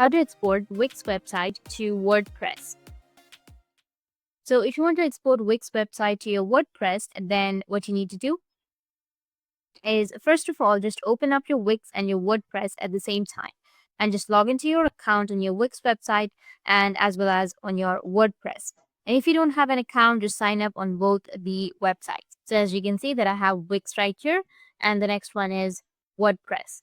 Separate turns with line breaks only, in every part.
How to export Wix website to WordPress. So if you want to export Wix website to your WordPress, then what you need to do is, first of all, just open up your Wix and your WordPress at the same time and just log into your account on your Wix website and as well as on your WordPress. And if you don't have an account, just sign up on both the websites. So as you can see that I have Wix right here and the next one is WordPress.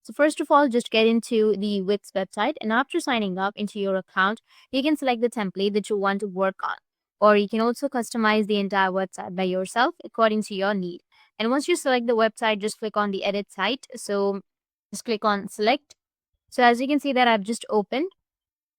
So first of all, just get into the Wix website, and after signing up into your account, you can select the template that you want to work on, or you can also customize the entire website by yourself according to your need. And once you select the website, just click on the edit site. So just click on select. So as you can see that I've just opened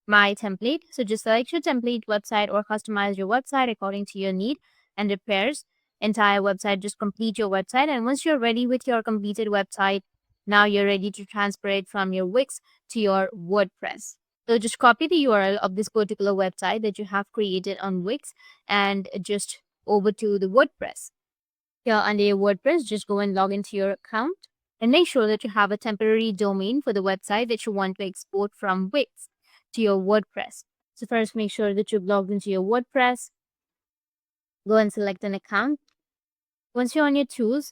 my template. So just select your template website or customize your website according to your need and repairs entire website. Just complete your website. And once you're ready with your completed website, now you're ready to transfer it from your Wix to your WordPress. So just copy the URL of this particular website that you have created on Wix and just over to the WordPress. Here under your WordPress, just go and log into your account and make sure that you have a temporary domain for the website that you want to export from Wix to your WordPress. So first, make sure that you've logged into your WordPress. Go and select an account. Once you're on your tools,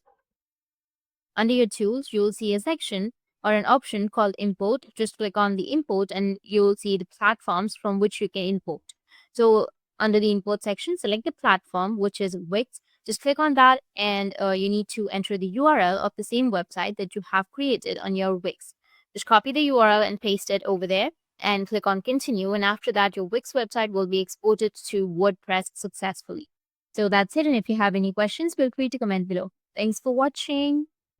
under your tools, you'll see a section or an option called import. Just click on the import and you'll see the platforms from which you can import. So under the import section, select the platform, which is Wix. Just click on that and you need to enter the URL of the same website that you have created on your Wix. Just copy the URL and paste it over there and click on continue. And after that, your Wix website will be exported to WordPress successfully. So that's it. And if you have any questions, feel free to comment below. Thanks for watching.